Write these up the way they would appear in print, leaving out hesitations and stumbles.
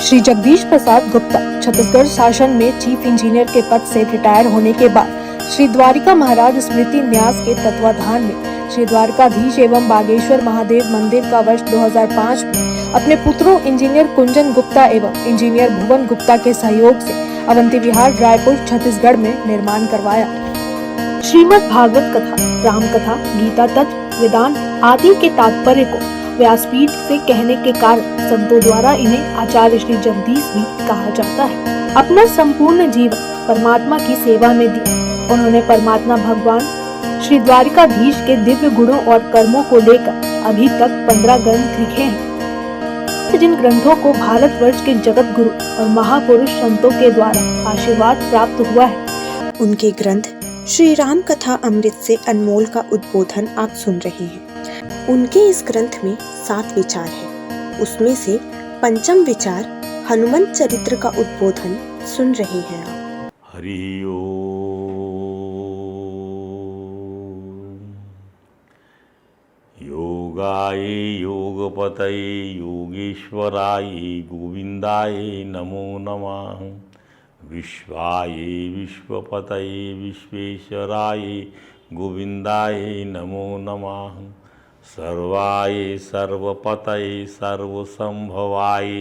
श्री जगदीश प्रसाद गुप्ता छत्तीसगढ़ शासन में chief engineer के पद से रिटायर होने के बाद श्री द्वारिका महाराज स्मृति न्यास के तत्वाधान में श्री द्वारकाधीश एवं बागेश्वर महादेव मंदिर का वर्ष 2005 में अपने पुत्रों इंजीनियर कुंजन गुप्ता एवं इंजीनियर भुवन गुप्ता के सहयोग से अवंती विहार रायपुर छत्तीसगढ़ में निर्माण करवाया। श्रीमद् भागवत कथा, राम कथा, गीता तत्व, वेदांत आदि के तात्पर्य को व्यासपीठ से कहने के कारण संतों द्वारा इन्हें आचार्य श्री जगदीश भी कहा जाता है। अपना संपूर्ण जीवन परमात्मा की सेवा में दिया। उन्होंने परमात्मा भगवान श्री द्वारिकाधीश के दिव्य गुणों और कर्मों को लेकर अभी तक 15 ग्रंथ लिखे हैं, जिन ग्रंथों को भारतवर्ष के जगत गुरु और महापुरुष संतों के द्वारा आशीर्वाद प्राप्त हुआ है। उनके ग्रंथ श्री राम कथा अमृत से अनमोल का उद्बोधन आप सुन रहे हैं। उनके इस ग्रंथ में 7 विचार हैं। उसमें से पंचम विचार हनुमंत चरित्र का उद्बोधन सुन रहे हैं आप। हरि ओम। योगाय योगपतये योगेश्वराय गोविंदाय नमो नमः। विश्वाय विश्वपतये विश्वेश्वराय गोविंदाय नमो नमः। सर्वाय सर्वपतये सर्वसंभवाय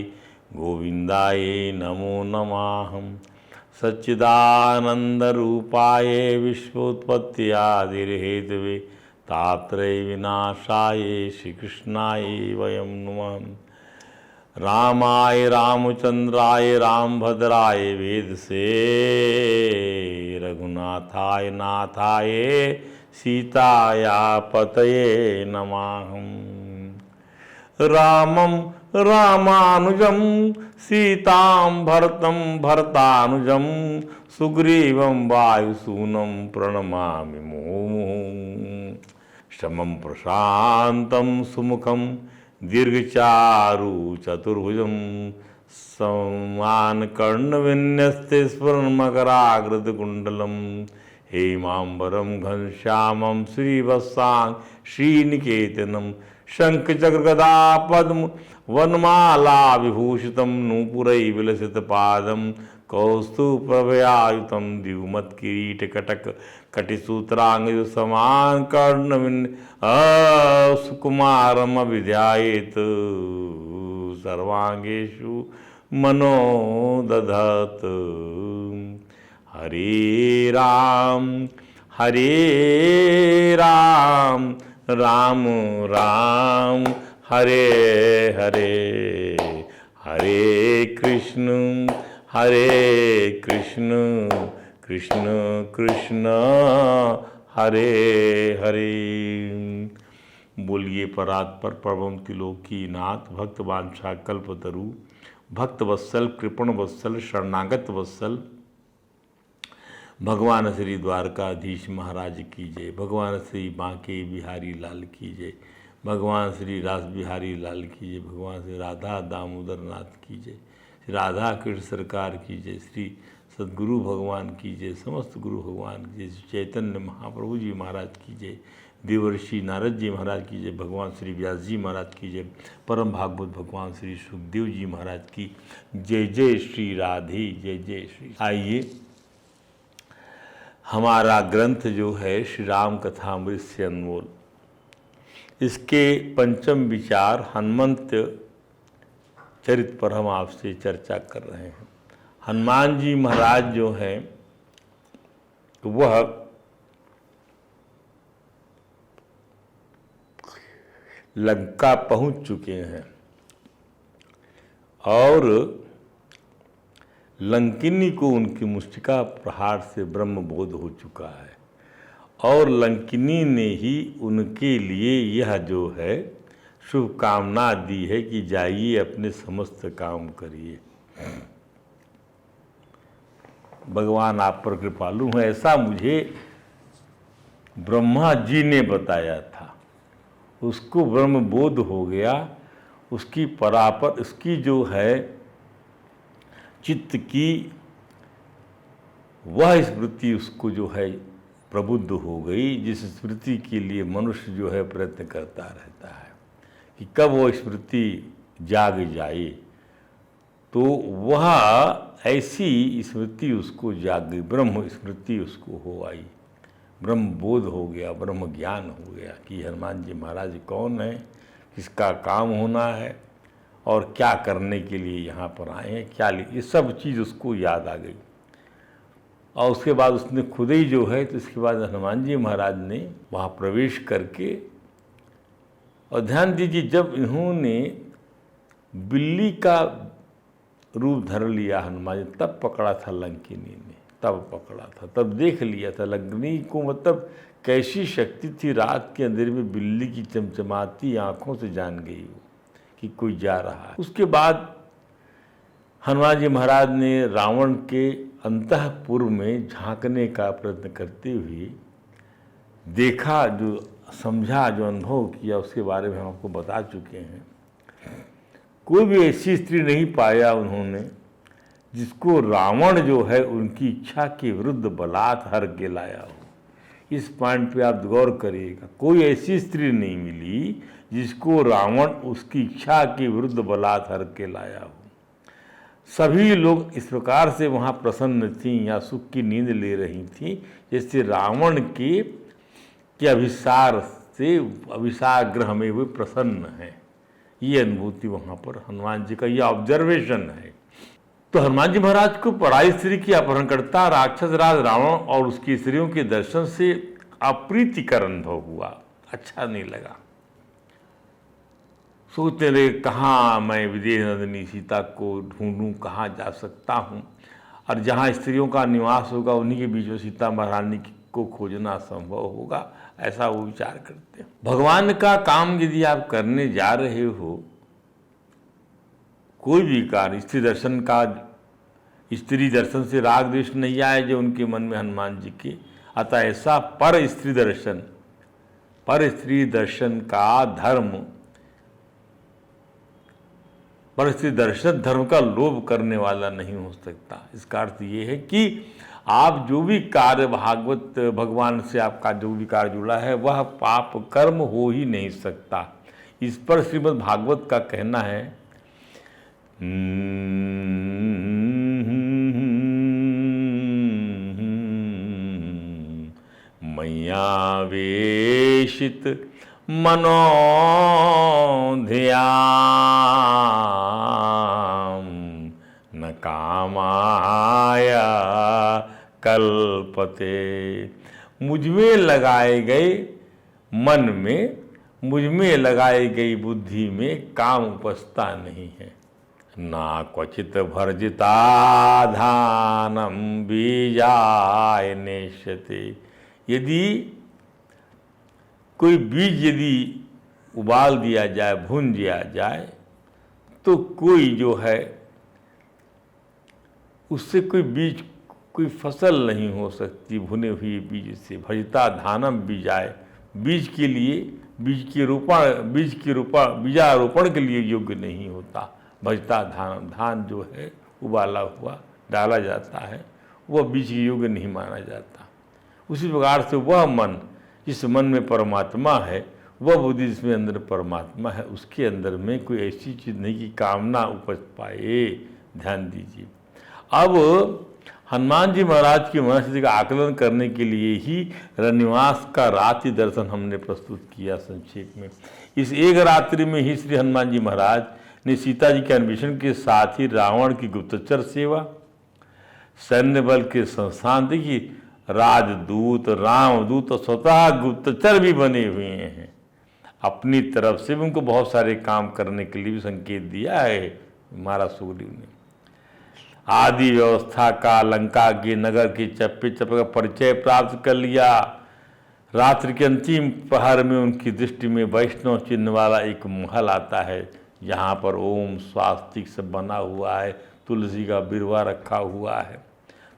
गोविंदाय नमो नमः। सच्चिदानंद रूपाय विश्वोत्पत्त्यादिहेतवे तात्रय विनाशाय श्री कृष्णाय वयं नमः। रामाय रामचंद्राय रामभद्राय वेदसे रघुनाथाय नाथाय सीताया पतये नमः। रामं रामानुजं सीतां भरतं भरतानुजं सुग्रीवं वायुसूनं प्रणमामि मुहुर्मुहुः। शमं प्रशान्तं सुमुखं दीर्घचारु चतुर्भुजं समानकर्णविन्यस्ते स्फुरन्मकराकृतिकुण्डलं हेमाम्बरं घनश्यामं श्रीवत्सां श्रीनिकेतनं शङ्खचक्रगदा पद्म वनमाला विभूषितं नूपुरै विलसितपादं कौस्तुभप्रभयायुतं द्युमत्किरीटकटक कटिसूत्राङ्गसमानकर्णविन् सुकुमारमभिध्यायेत् सर्वाङ्गेषु मनोदधत्। हरे राम राम राम हरे हरे, हरे कृष्ण कृष्ण कृष्ण हरे हरे। बोलिए परात्पर परम त्रिलोकी नाथ भक्त वांछा कल्पतरु भक्त वत्सल कृपण वत्सल शरणागत वत्सल भगवान श्री द्वारकाधीश महाराज की जय। भगवान श्री बांके बिहारी लाल की जय। भगवान श्री रास बिहारी लाल की जय। भगवान श्री राधा दामोदर नाथ की जय। श्री राधा कृष्ण सरकार की जय। श्री सद्गुरु भगवान की जय। समस्त गुरु भगवान की जय। चैतन्य महाप्रभु जी महाराज की जय। देवर्षि नारद जी महाराज की जय। भगवान श्री व्यास जी महाराज की जय। परम भागवत भगवान श्री सुखदेव जी महाराज की जय। जय श्री राधे, जय जय श्री। आइए, हमारा ग्रंथ जो है श्री राम कथा अमृत से अनमोल, इसके पंचम विचार हनुमंत चरित्र पर हम आपसे चर्चा कर रहे हैं। हनुमान जी महाराज जो हैं वह लंका पहुंच चुके हैं और लंकिनी को उनकी मुष्टिका प्रहार से ब्रह्म बोध हो चुका है और लंकिनी ने ही उनके लिए यह जो है शुभकामना दी है कि जाइए अपने समस्त काम करिए। भगवान आप पर कृपालु हैं, ऐसा मुझे ब्रह्मा जी ने बताया था। उसको ब्रह्म बोध हो गया, उसकी परापर उसकी जो है चित्त की वह स्मृति उसको जो है प्रबुद्ध हो गई, जिस स्मृति के लिए मनुष्य जो है प्रयत्न करता रहता है कि कब वो स्मृति जाग जाए तो वह ऐसी स्मृति उसको जाग गई, ब्रह्म स्मृति उसको हो आई, ब्रह्म बोध हो गया, ब्रह्म ज्ञान हो गया कि हनुमान जी महाराज कौन है, किसका काम होना है और क्या करने के लिए यहाँ पर आए हैं, क्या ये सब चीज़ उसको याद आ गई। और उसके बाद उसने खुद ही जो है, तो इसके बाद हनुमान जी महाराज ने वहाँ प्रवेश करके, और ध्यान दीजिए जब इन्होंने बिल्ली का रूप धर लिया हनुमान जी, तब पकड़ा था लंकिनी ने, तब पकड़ा था, तब देख लिया था लंकिनी को, मतलब कैसी शक्ति थी, रात के अंधेरे में बिल्ली की चमचमाती आंखों से जान गई वो कि कोई जा रहा है। उसके बाद हनुमान जी महाराज ने रावण के अंतःपुर में झांकने का प्रयत्न करते हुए देखा, जो समझा, जो अनुभव किया, उसके बारे में हम आपको बता चुके हैं। कोई भी ऐसी स्त्री नहीं पाया उन्होंने जिसको रावण जो है उनकी इच्छा के विरुद्ध बलात् हर के लाया हो। इस पॉइंट पे आप गौर करिएगा, कोई ऐसी स्त्री नहीं मिली जिसको रावण उसकी इच्छा के विरुद्ध बलात् हर के लाया हो। सभी लोग इस प्रकार से वहाँ प्रसन्न थीं या सुख की नींद ले रही थीं जैसे रावण के अभिसार से अभिसार ग्रह में वे प्रसन्न हैं। ये अनुभूति वहाँ पर हनुमान जी का ये ऑब्जर्वेशन है। तो हनुमान जी महाराज को पराई स्त्री की अपहरणकर्ता राक्षस राज रावण और उसकी स्त्रियों के दर्शन से अप्रीतिकर अनुभव हुआ, अच्छा नहीं लगा। सोचते रहे कहाँ मैं विदेह नंदिनी सीता को ढूंढूं, कहाँ जा सकता हूँ, और जहाँ स्त्रियों का निवास होगा उन्हीं के बीच में सीता महारानी को खोजना संभव होगा, ऐसा वो विचार करते हैं। भगवान का काम यदि आप करने जा रहे हो, कोई भी कार्य, स्त्री दर्शन से राग द्वेष नहीं आए जो उनके मन में हनुमान जी के, अतः ऐसा पर स्त्री दर्शन का धर्म, पर स्त्री दर्शन धर्म का लोभ करने वाला नहीं हो सकता। इसका अर्थ ये है कि आप जो भी कार्य भागवत भगवान से आपका जो भी कार्य जुड़ा है वह पाप कर्म हो ही नहीं सकता। इस पर श्रीमद् भागवत का कहना है, मय्यावेशित मनोधियां न कामाया कल्पते। मुझमें लगाए गए मन में, मुझमें लगाई गई बुद्धि में काम उपजता नहीं है। ना क्वचित भर्जिता धानम बीजाय नेष्यते। यदि कोई बीज यदि उबाल दिया जाए, भून दिया जाए, तो कोई जो है उससे कोई फसल नहीं हो सकती भुने हुए बीज से। भजिता धानम बीजाय, बीज के लिए, बीजारोपण के लिए योग्य नहीं होता। भजिता धान जो है उबाला हुआ डाला जाता है, वह बीज के योग्य नहीं माना जाता। उसी प्रकार से वह मन, जिस मन में परमात्मा है, वह बुद्धि जिसमें अंदर परमात्मा है, उसके अंदर में कोई ऐसी चीज़ नहीं कि कामना उपज पाए। ध्यान दीजिए। अब हनुमान जी महाराज की मनस्थिति का आकलन करने के लिए ही रनिवास का रात्रि दर्शन हमने प्रस्तुत किया संक्षेप में। इस एक रात्रि में ही श्री हनुमान जी महाराज ने सीता जी के अन्वेषण के साथ ही रावण की गुप्तचर सेवा, सैन्य बल के संस्थान, देखिए राजदूत, रामदूत और स्वतः गुप्तचर भी बने हुए हैं। अपनी तरफ से भी उनको बहुत सारे काम करने के लिए भी संकेत दिया है महाराज सुग्रीव ने। आदि व्यवस्था का लंका के नगर के चप्पे चप्पे का परिचय प्राप्त कर लिया। रात्रि के अंतिम पहर में उनकी दृष्टि में वैष्णव चिन्ह वाला एक महल आता है, यहाँ पर ओम स्वास्तिक से बना हुआ है, तुलसी का बिरवा रखा हुआ है,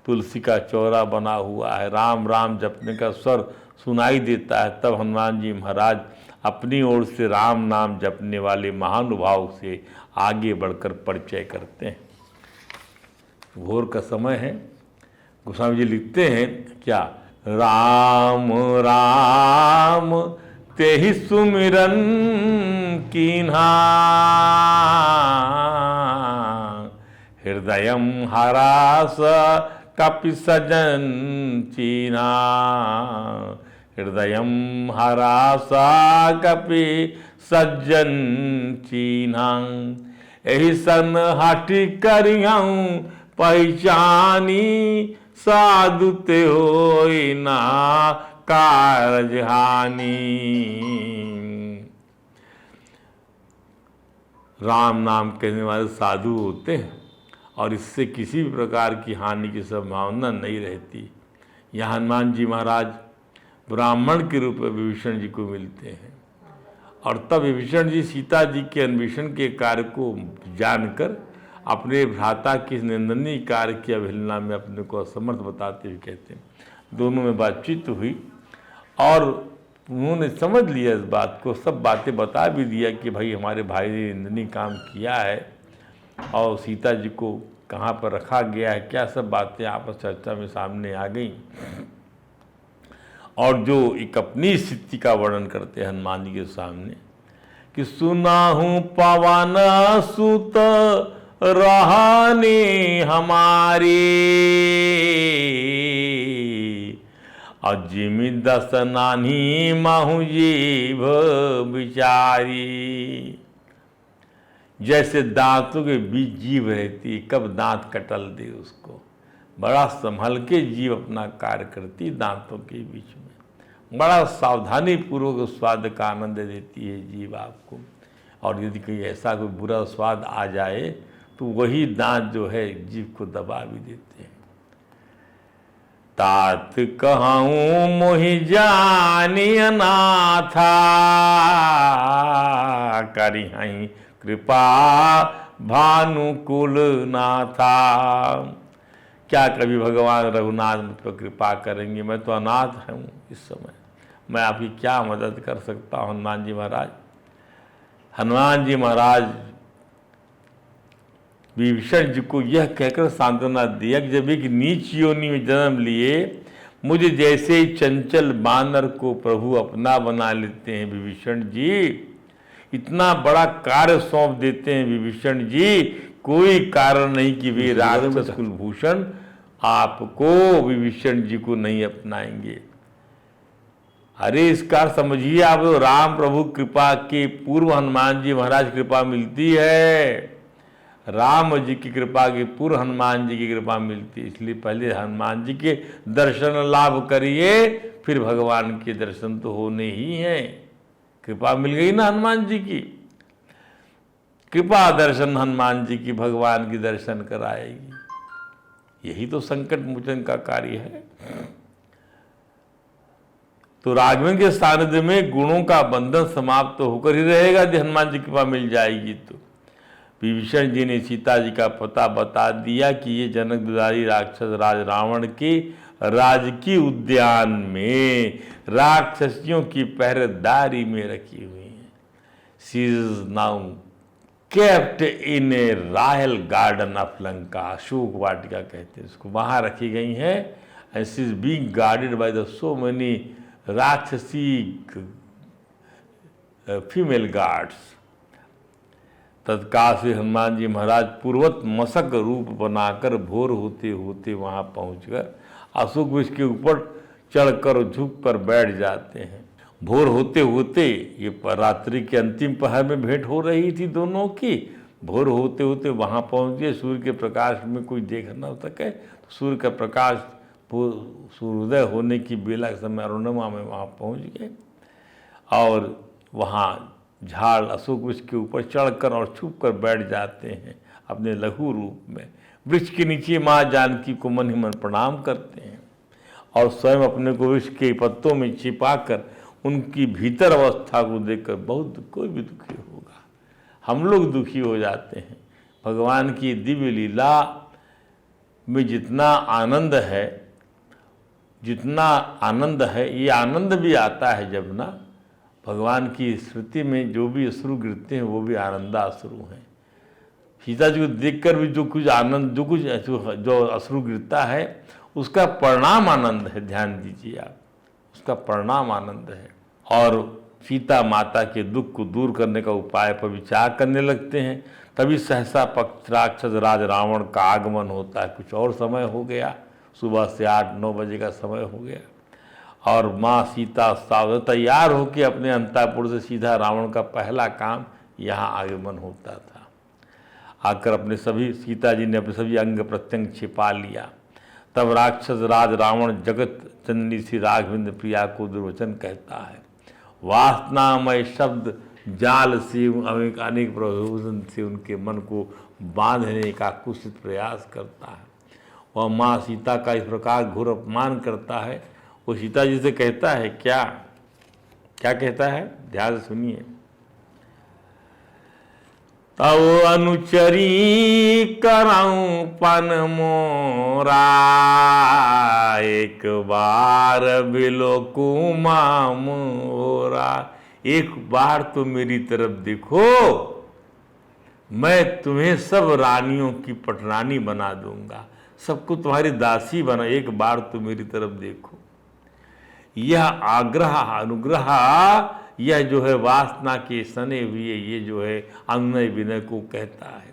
तुलसी का चौरा बना हुआ है, राम राम जपने का स्वर सुनाई देता है। तब हनुमान जी महाराज अपनी ओर से राम नाम जपने वाले महानुभाव से आगे बढ़कर परिचय करते हैं। भोर का समय है। गोस्वामी जी लिखते हैं क्या, राम राम तेहि सुमिरन कीन्हा, हृदयं हरास कपि सजन चीना, हृदयं हरास कपि सज्जन चीना। एहि सन हटि करियं पहचानी, साधु ते होई ना कारज हानि। राम नाम कहने वाले साधु होते हैं और इससे किसी भी प्रकार की हानि की संभावना नहीं रहती। यहाँ हनुमान जी महाराज ब्राह्मण के रूप में विभीषण जी को मिलते हैं और तब विभीषण जी सीता जी के अन्वेषण के कार्य को जानकर अपने भ्राता की निंदनीय कार्य की अवहेलना में अपने को असमर्थ बताते हुए कहते हैं। दोनों में बातचीत हुई और उन्होंने समझ लिया इस बात को, सब बातें बता भी दिया कि भाई हमारे भाई ने निंदनीय काम किया है और सीता जी को कहाँ पर रखा गया है, क्या सब बातें आपस चर्चा में सामने आ गई। और जो एक अपनी स्थिति का वर्णन करते हैं हनुमान जी के सामने कि सुनाहूँ पवन सुत रहने हमारे, अजिमि दस नानी माहू जीभ बिचारी। जैसे दांतों के बीच जीभ रहती, कब दांत कटल दे उसको, बड़ा संभल के जीभ अपना कार्य करती दांतों के बीच में, बड़ा सावधानी पूर्वक स्वाद का आनंद देती है जीभ आपको। और यदि कहीं ऐसा कोई बुरा स्वाद आ जाए तो वही दांत जो है जीभ को दबा भी देते हैं। तात कहूँ मोहि जानिय नाथा, करिहहि कृपा भानुकुल नाथा। क्या कभी भगवान रघुनाथ मुझ पर कृपा करेंगे? मैं तो अनाथ हूँ इस समय, मैं आपकी क्या मदद कर सकता हूँ हनुमान जी महाराज। हनुमान जी महाराज विभीषण जी को यह कहकर सांत्वना दिया कि जब एक नीच योनि में जन्म लिए, मुझे जैसे ही चंचल बानर को प्रभु अपना बना लेते हैं विभीषण जी, इतना बड़ा कार्य सौंप देते हैं विभीषण जी, कोई कारण नहीं कि वे राक्षस कुलभूषण आपको विभीषण जी को नहीं अपनाएंगे। अरे इसका समझिए, आप तो राम प्रभु कृपा के पूर्व हनुमान जी महाराज कृपा मिलती है, राम जी की कृपा के पूर्व हनुमान जी की कृपा मिलती है। इसलिए पहले हनुमान जी के दर्शन लाभ करिए, फिर भगवान के दर्शन तो होने ही हैं। कृपा मिल गई ना हनुमान जी की, कृपा दर्शन हनुमान जी की भगवान की दर्शन कराएगी। यही तो संकट मोचन का कार्य है। तो राघवन के सानिध्य में गुणों का बंधन समाप्त तो होकर ही रहेगा यदि हनुमान जी की कृपा मिल जाएगी तो। विभीषण जी ने सीता जी का पता बता दिया कि ये जनक दुलारी राक्षस राज रावण के राजकीय उद्यान में राक्षसियों की पहरेदारी में रखी हुई है। She is now kept in a royal garden of Lanka, Ashok Vatika कहते हैं इसको, वहाँ रखी गई हैं। And she is being guarded by the so many rakshasi female guards. तत्काल से हनुमान जी महाराज पूर्वत मशक रूप बनाकर भोर होते होते वहाँ पहुँचकर अशोक वृक्ष के ऊपर चढ़कर झुककर बैठ जाते हैं। भोर होते होते, ये रात्रि के अंतिम पहर में भेंट हो रही थी दोनों की, भोर होते होते वहाँ पहुँच गए। सूर्य के प्रकाश में कोई देख न सके तो सूर्य का प्रकाश सूर्योदय होने की बेला के समय अरुणिमा में वहाँ पहुँच गए और वहाँ झाड़ अशोक वृक्ष के ऊपर चढ़कर और छुप कर बैठ जाते हैं अपने लघु रूप में। वृक्ष के नीचे माँ जानकी को मन ही मन प्रणाम करते हैं और स्वयं अपने को वृक्ष के पत्तों में छिपाकर उनकी भीतर अवस्था को देखकर बहुत कोई भी दुखी होगा, हम लोग दुखी हो जाते हैं। भगवान की दिव्य लीला में जितना आनंद है, ये आनंद भी आता है जब ना भगवान की स्मृति में जो भी अश्रु गिरते हैं वो भी आनंदाश्रु हैं। सीता जी को देखकर भी जो कुछ आनंद, जो अश्रु गिरता है उसका परिणाम आनंद है। ध्यान दीजिए आप, उसका परिणाम आनंद है। और सीता माता के दुख को दूर करने का उपाय पर विचार करने लगते हैं। तभी सहसा पक्ष राक्षस राज रावण का आगमन होता है। कुछ और समय हो गया, सुबह से 8-9 बजे का समय हो गया और माँ सीता सावधान तैयार होकर अपने अंतःपुर से सीधा रावण का पहला काम यहाँ आगमन होता था। आकर अपने सभी सीता जी ने अपने सभी अंग प्रत्यंग छिपा लिया। तब राक्षस राज रावण जगत जननी श्री राघवेंद्र प्रिया को दुर्वचन कहता है। वासनामय शब्द जाल से अनेक प्रयोजन से उनके मन को बांधने का कुत्सित प्रयास करता है। वह माँ सीता का इस प्रकार घोर अपमान करता है। वो सीता जी से कहता है, क्या क्या कहता है, ध्यान से सुनिए। तब अनुचरी कराऊं पन मोरा, एक बार बिलोकू मामोरा। एक बार तो मेरी तरफ देखो, मैं तुम्हें सब रानियों की पटरानी बना दूंगा, सबको तुम्हारी दासी बना, एक बार तो मेरी तरफ देखो। यह आग्रह अनुग्रह, यह जो है वासना के सने हुए ये जो है अनुनय विनय को कहता है।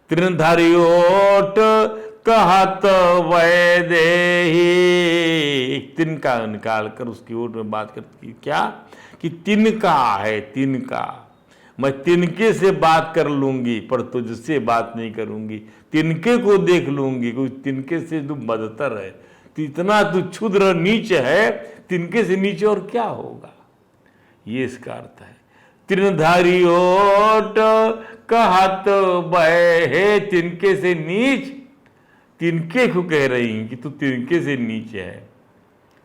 तृणधारी ओट कहत वैदेही, तिनका निकाल कर उसकी ओट में बात करती, क्या कि तिनका है, तिनका, मैं तिनके से बात कर लूंगी पर तुझसे बात नहीं करूंगी। तिनके को देख लूंगी, कोई तिनके से तू बदतर है, तो इतना तू क्षुद्र नीच है, तिनके से नीचे और क्या होगा, ये इसका अर्थ है। तृणधारी ओट कहत बहे, तिनके से नीच, तिनके को कह रही हैं कि तू तिनके से नीचे है,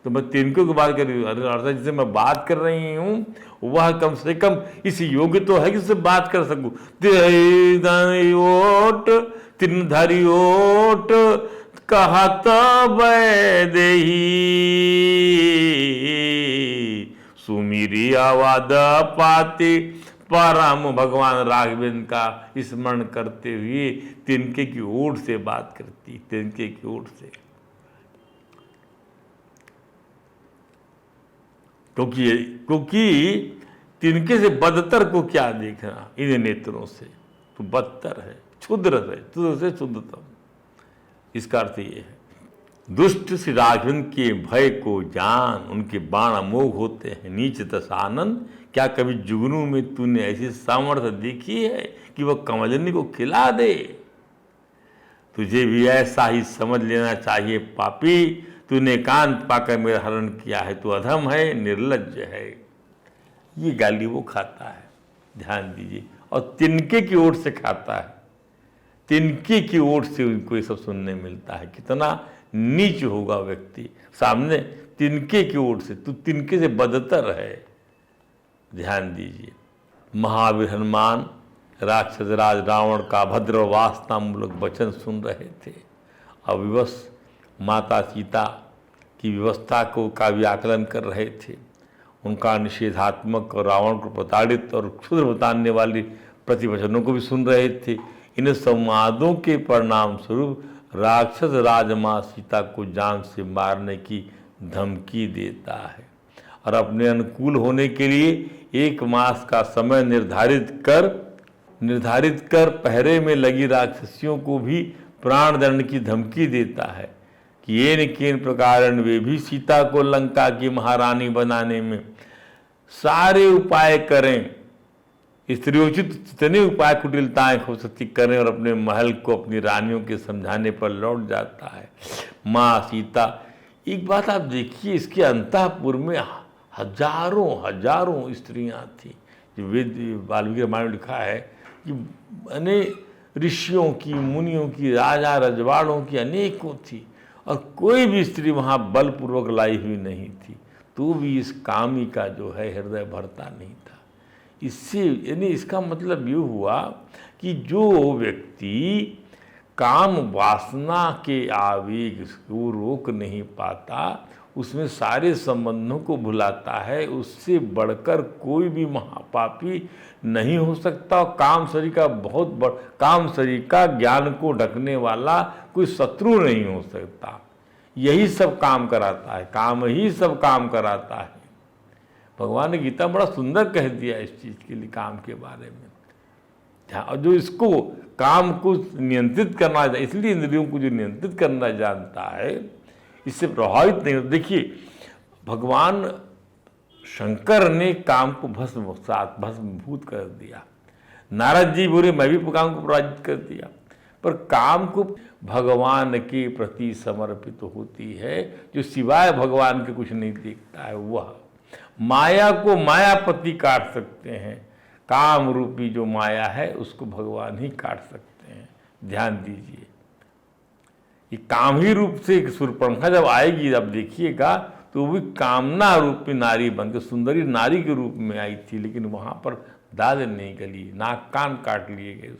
तो मैं तिनके की बात कर रही हूँ। अर्थात जिससे मैं बात कर रही हूँ वह कम से कम इस योग्य तो है कि उससे बात कर सकूं। ओट तृणधारी ओट कहत वैदेही, सुमीरी आवाद पाते परम, भगवान राघवेंद्र का स्मरण करते हुए तिनके की ओट से बात करती, तिनके की ओट से, क्योंकि तिनके से बदतर को क्या देखना इन नेत्रों से, तो बदतर है, क्षुद्र है, तुझ से क्षुद्रतम, इसका अर्थ ये है। दुष्ट श्री राघवेंद्र के भय को जान, उनके बाण अमोघ होते हैं, नीच दशानन। क्या कभी जुगनू में तूने ऐसी सामर्थ्य देखी है कि वह कमलनी को खिला दे? तुझे भी ऐसा ही समझ लेना चाहिए पापी, तूने एकांत पाकर मेरा हरण किया है, तू अधम है, निर्लज्ज है। ये गाली वो खाता है, ध्यान दीजिए, और तिनके की ओर से खाता है, तिनके की ओर से उनको ये सब सुनने मिलता है। कितना नीच होगा व्यक्ति, सामने तिनके की ओर से, तू तिनके से बदतर है, ध्यान दीजिए। महावीर हनुमान राक्षस राज रावण का भद्र वासना मूलक वचन सुन रहे थे। अविवश माता सीता की व्यवस्था को का भी आकलन कर रहे थे। उनका निषेधात्मक और रावण को प्रताड़ित और क्षुद्र बताने वाली प्रतिवचनों को भी सुन रहे थे। इन संवादों के परिणाम स्वरूप राक्षस राजमाँ सीता को जान से मारने की धमकी देता है और अपने अनुकूल होने के लिए 1 मास का समय निर्धारित कर पहरे में लगी राक्षसियों को भी प्राणदंड की धमकी देता है कि ये न किन प्रकार वे भी सीता को लंका की महारानी बनाने में सारे उपाय करें, स्त्रियोचित जितने उपाय कुटिलताएं हो सकती करें और अपने महल को अपनी रानियों के समझाने पर लौट जाता है। माँ सीता, एक बात आप देखिए, इसके अंतःपुर में हजारों स्त्रियां थीं। जो वेद वाल्मीकि रामायण में लिखा है कि अनेक ऋषियों की, मुनियों की, राजा रजवाड़ों की अनेकों थी और कोई भी स्त्री वहाँ बलपूर्वक लाई हुई नहीं थी, तो भी इस कामी का जो है हृदय भरता नहीं था। इससे यानी इसका मतलब ये हुआ कि जो व्यक्ति काम वासना के आवेग को रोक नहीं पाता, उसमें सारे संबंधों को भुलाता है, उससे बढ़कर कोई भी महापापी नहीं हो सकता। और काम शरीर का काम शरीर का ज्ञान को ढकने वाला कोई शत्रु नहीं हो सकता। यही सब काम कराता है, काम ही सब काम कराता है। भगवान ने गीता में बड़ा सुंदर कह दिया इस चीज़ के लिए, काम के बारे में। और जो इसको काम को नियंत्रित करना, इसलिए इंद्रियों को जो नियंत्रित करना जानता है, इससे प्रभावित नहीं होता। देखिए, भगवान शंकर ने काम को भस्मभूत कर दिया। नारद जी बोले मैं भी काम को पराजित कर दिया। पर काम को भगवान के प्रति समर्पित होती है, जो सिवाय भगवान के कुछ नहीं देखता है। वह माया को मायापति काट सकते हैं, काम रूपी जो माया है उसको भगवान ही काट सकते हैं। ध्यान दीजिए, ये काम ही रूप से शूर्पणखा जब आएगी, जब देखिएगा तो वो भी कामना रूपी नारी बनकर सुंदरी नारी के रूप में आई थी, लेकिन वहाँ पर दाल नहीं गली, नाक कान काट लिए गए।